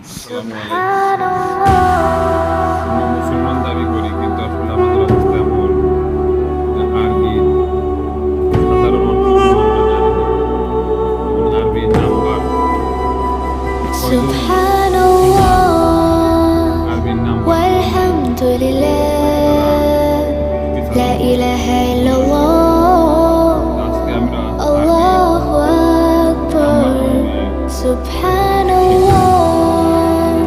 আসসালামু আলাইকুম। আমরা মুসলমান দাবি করি, কিন্তু আসলে আমাদের অবস্থা এমন যে আরবির সাধারণ অর্থগুলো আমরা জানি না। যেমন আরবির নাম্বার কয়জন মুসলমান Subhanallah, আরবির নাম্বার জানে না, এবং তারা walhamdulillah, ইহতিসাব la করে। ilaha illallah, তো আজকে আমরা আরবির Allahu নাম্বারগুলো Akbar, নিয়ে শিখব। Subhanallah,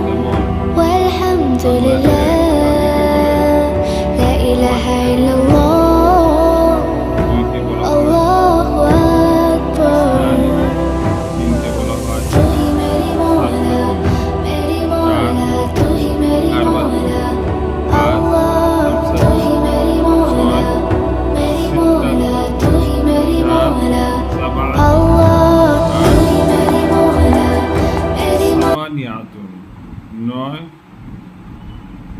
যেমন বাংলাতে আরবিতে বলে walhamdulillah, la ilaha ওয়ানকে illallah, দুইকে বলা হয় Allahu Akbar. ইসনানি, তিনকে বলা হয় तू ही मेरी मौला, সালাসাতুন, मेरी চার मौला, तू ही मेरी আরবাতুন, मौला, পাঁচ अल्लाह, तू খামসাতুন, ही मेरी मौला, ছয় मेरी मौला, সিত্তাতুন, तू ही मेरी সাত मौला, সাবাআতুন, अल्लाह, तू আট ही मेरी मौला, मेरी সামানিয়াতুন, নয়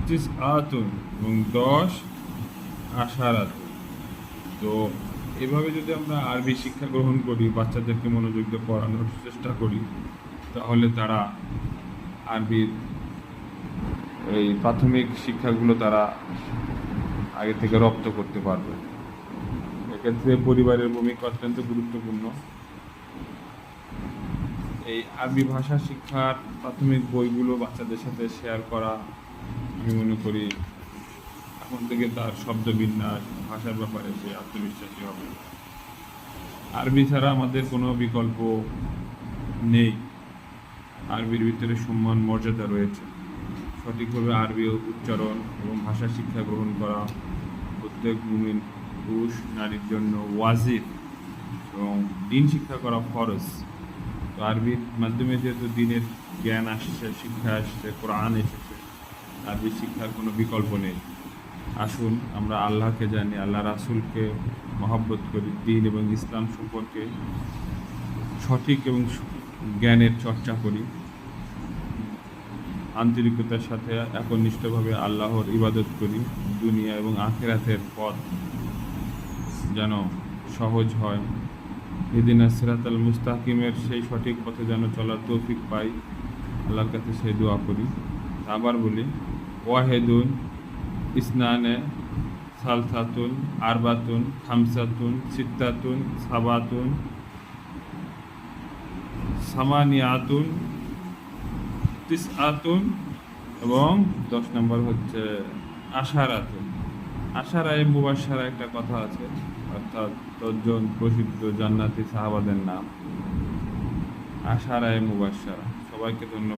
তিসআতুন, এবং 10 আশারাতুন। তো এভাবে যদি আমরা আরবি শিক্ষা গ্রহণ করি, বাচ্চাদেরকে মনোযোগ দিয়ে পড়ানোর চেষ্টা করি, তাহলে তারা আরবির এই প্রাথমিক শিক্ষাগুলো তারা আগে থেকে রপ্ত করতে পারবে। এক্ষেত্রে পরিবারের ভূমিকা অত্যন্ত গুরুত্বপূর্ণ। এই আরবি ভাষা শিক্ষার প্রাথমিক বইগুলো বাচ্চাদের সাথে শেয়ার করা, আমি মনে করি এখন থেকে তার শব্দবিন্যাস, ভাষার ব্যাপারে সে আত্মবিশ্বাসী হবে। আরবি ছাড়া আমাদের কোনো বিকল্প নেই। আরবির ভিতরে সম্মান মর্যাদা রয়েছে। সঠিকভাবে আরবি উচ্চারণ এবং ভাষা শিক্ষা গ্রহণ করা প্রত্যেক মুমিন পুরুষ নারীর জন্য ওয়াজিব, এবং দিন শিক্ষা করা ফরজ। তো আরবির মাধ্যমে যেহেতু দিনের জ্ঞান আসছে, শিক্ষা আসছে, কোরআন এসেছে, আরবি শিক্ষার কোনো বিকল্প নেই। আসুন আমরা আল্লাহকে জানি, আল্লাহ রাসূলকে মহব্বত করি, দিন এবং ইসলাম সম্পর্কে সঠিক এবং জ্ঞানের চর্চা করি, আন্তরিকতার সাথে একনিষ্ঠভাবে আল্লাহর ইবাদত করি। দুনিয়া এবং আখিরাতের পথ যেন সহজ হয়। ইহদিনাস সিরাতাল মুস্তাকিমের সেই সঠিক পথে যেন চলার তৌফিক পাই, আল্লাহর কাছে সেই দোয়া করি। আবার বলি, ওয়াহেদুন, ইসনানে, সালসাতুন, আরবাতুন, খামসাতুন, সিত্তাতুন, সাবাতুন, সামানিয়াতুন, তিসআতুন, এবং 10 নম্বর হচ্ছে আশারাতুন। আশারায়ে মুবাশশারা একটা কথা আছে, অর্থাৎ 10 জন প্রসিদ্ধ জান্নাতি সাহাবাদের নাম। আশারায়ে মুবাশশারা। সবাইকে ধন্যবাদ।